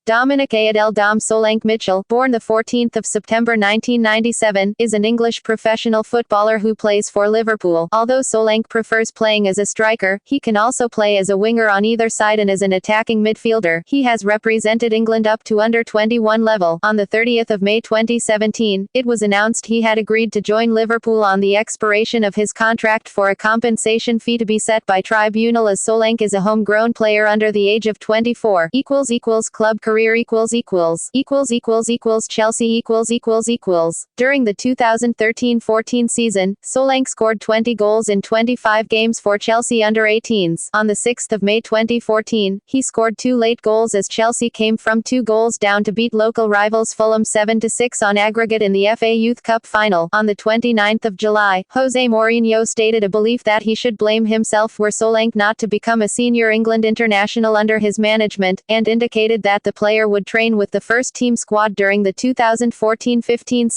Dominic Ayodele Dom Solanke Mitchell, born the 14th of September 1997, is an English professional footballer who plays for Liverpool. Although Solanke prefers playing as a striker, he can also play as a winger on either side and as an attacking midfielder. He has represented England up to under-21 level. On the 30th of May 2017, it was announced he had agreed to join Liverpool on the expiration of his contract for a compensation fee to be set by tribunal, as Solanke is a homegrown player under the age of 24. Club career Chelsea During the 2013-14 season, Solanke scored 20 goals in 25 games for Chelsea under-18s. On the 6th of May 2014, he scored 2 late goals as Chelsea came from 2 goals down to beat local rivals Fulham 7-6 on aggregate in the FA Youth Cup final. On the 29th of July, Jose Mourinho stated a belief that he should blame himself were Solanke not to become a senior England international under his management, and indicated that the player would train with the first-team squad during the 2014-15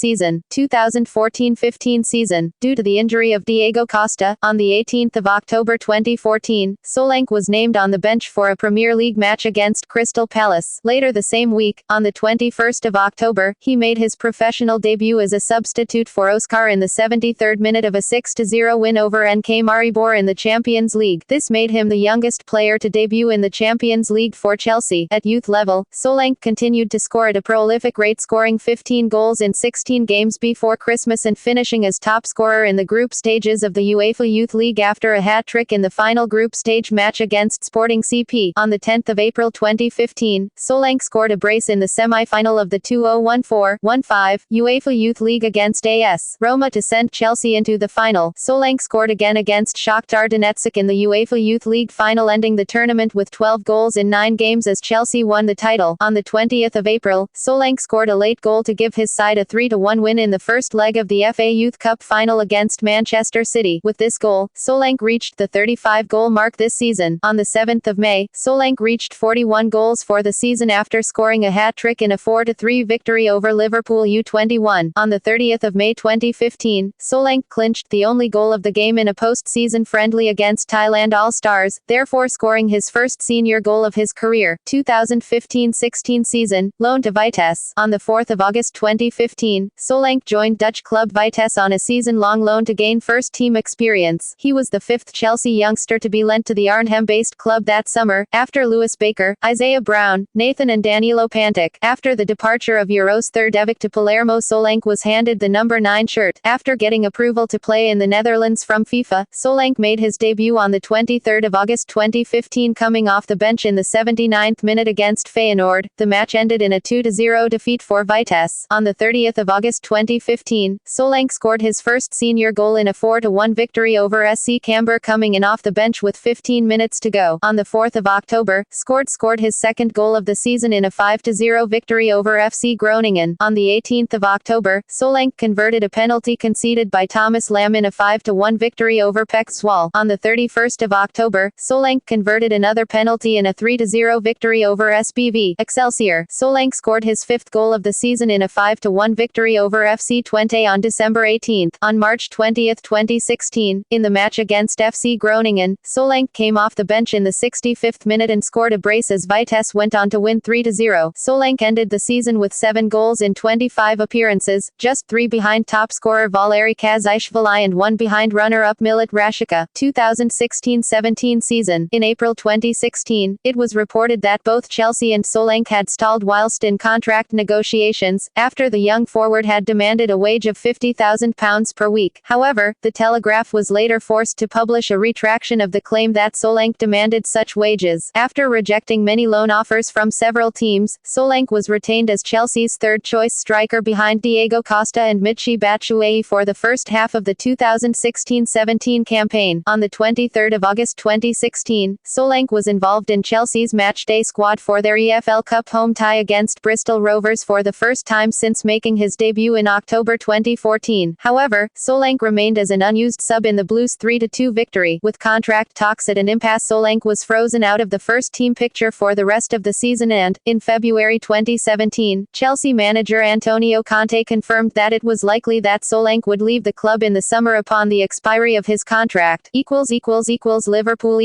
season. Due to the injury of Diego Costa, on the 18th of October 2014, Solanke was named on the bench for a Premier League match against Crystal Palace. Later the same week, on the 21st of October, he made his professional debut as a substitute for Oscar in the 73rd minute of a 6-0 win over NK Maribor in the Champions League. This made him the youngest player to debut in the Champions League for Chelsea. At youth level, Solanke continued to score at a prolific rate, scoring 15 goals in 16 games before Christmas and finishing as top scorer in the group stages of the UEFA Youth League after a hat-trick in the final group stage match against Sporting CP. On the 10th of April 2015, Solanke scored a brace in the semi-final of the 2014-15 UEFA Youth League against AS Roma to send Chelsea into the final. Solanke scored again against Shakhtar Donetsk in the UEFA Youth League final, ending the tournament with 12 goals in 9 games as Chelsea won the title. On the 20th of April, Solanke scored a late goal to give his side a 3-1 win in the first leg of the FA Youth Cup final against Manchester City. With this goal, Solanke reached the 35-goal mark this season. On the 7th of May, Solanke reached 41 goals for the season after scoring a hat-trick in a 4-3 victory over Liverpool U21. On the 30th of May 2015, Solanke clinched the only goal of the game in a post-season friendly against Thailand All-Stars, therefore scoring his first senior goal of his career. 2015-16 season, loan to Vitesse. On the 4th of August 2015, Solanke joined Dutch club Vitesse on a season-long loan to gain first-team experience. He was the 5th Chelsea youngster to be lent to the Arnhem-based club that summer, after Lewis Baker, Isaiah Brown, Nathan and Danilo Pantic. After the departure of Euros Thirdevic to Palermo, Solanke was handed the number 9 shirt. After getting approval to play in the Netherlands from FIFA, Solanke made his debut on the 23rd of August 2015, coming off the bench in the 79th minute against Feyenoord. The match ended in a 2-0 defeat for Vitesse. On the 30th of August 2015, Solanke scored his first senior goal in a 4-1 victory over SC Camber, coming in off the bench with 15 minutes to go. On the 4th of October, scored his second goal of the season in a 5-0 victory over FC Groningen. On the 18th of October, Solanke converted a penalty conceded by Thomas Lamb in a 5-1 victory over Pek Zwolle. On the 31st of October, Solanke converted another penalty in a 3-0 victory over SBV Excelsior. Solanke scored his 5th goal of the season in a 5-1 victory over FC Twente on December 18. On March 20, 2016, in the match against FC Groningen, Solanke came off the bench in the 65th minute and scored a brace as Vitesse went on to win 3-0. Solanke ended the season with 7 goals in 25 appearances, just 3 behind top scorer Valeri Kazishvili and 1 behind runner-up Milit Rashica. 2016-17 season. In April 2016, it was reported that both Chelsea and Solanke had stalled whilst in contract negotiations, after the young forward had demanded a wage of £50,000 per week. However, the Telegraph was later forced to publish a retraction of the claim that Solanke demanded such wages. After rejecting many loan offers from several teams, Solanke was retained as Chelsea's third-choice striker behind Diego Costa and Michy Batshuayi for the first half of the 2016-17 campaign. On the 23rd of August 2016, Solanke was involved in Chelsea's matchday squad for their EFL Cup home tie against Bristol Rovers for the first time since making his debut in October 2014. However, Solanke remained as an unused sub in the Blues' 3-2 victory. With contract talks at an impasse, Solanke was frozen out of the first-team picture for the rest of the season and, in February 2017, Chelsea manager Antonio Conte confirmed that it was likely that Solanke would leave the club in the summer upon the expiry of his contract. Liverpool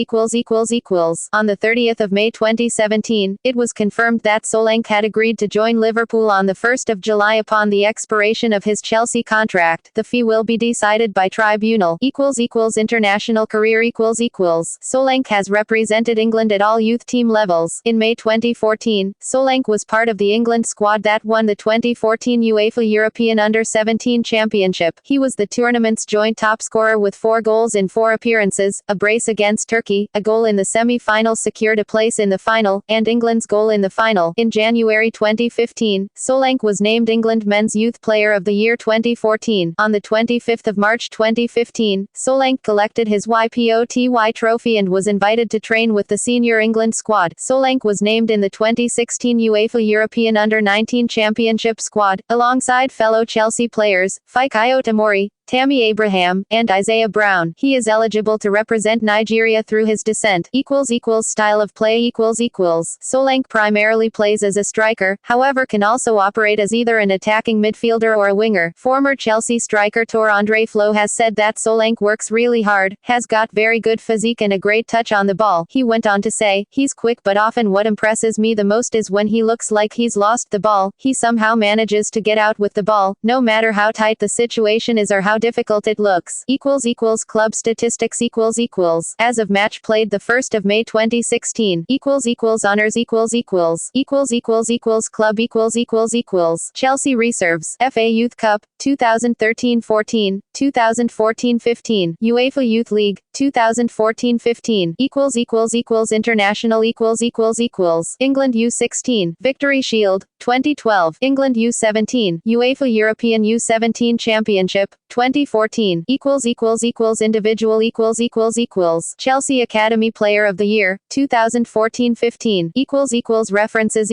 On the 30th of May 2017, it was confirmed confirmed that Solanke had agreed to join Liverpool on the 1st of July upon the expiration of his Chelsea contract. The fee will be decided by tribunal. International career Solanke has represented England at all youth team levels. In May 2014, Solanke was part of the England squad that won the 2014 UEFA European Under-17 Championship. He was the tournament's joint top scorer with 4 goals in 4 appearances, a brace against Turkey, a goal in the semi-finals secured a place in the final, and England's goal in the final. In January 2015, Solanke was named England Men's Youth Player of the Year 2014. On the 25th of March 2015, Solanke collected his YPOTY trophy and was invited to train with the senior England squad. Solanke was named in the 2016 UEFA European Under-19 Championship squad, alongside fellow Chelsea players, Fikayo Tomori, Tammy Abraham, and Isaiah Brown. He is eligible to represent Nigeria through his descent. Style of play Solanke primarily plays as a striker, however can also operate as either an attacking midfielder or a winger. Former Chelsea striker Tor Andre Flo has said that Solanke works really hard, has got very good physique and a great touch on the ball. He went on to say, he's quick but often what impresses me the most is when he looks like he's lost the ball, he somehow manages to get out with the ball, no matter how tight the situation is or how difficult it looks. Club statistics As of match played the 1st of May 2016. Honors Club Chelsea reserves. FA Youth Cup 2013-14, 2014-15. UEFA Youth League 2014-15. International England U16 Victory Shield 2012. England U17 UEFA European U17 Championship 2014. Individual Chelsea Academy Player of the Year 2014-15. References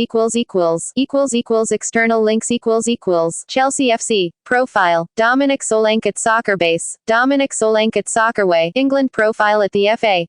External links Chelsea FC Profile Dominic Solanke at Soccer Base. Dominic Solanke at Soccerway England. Profile at the FA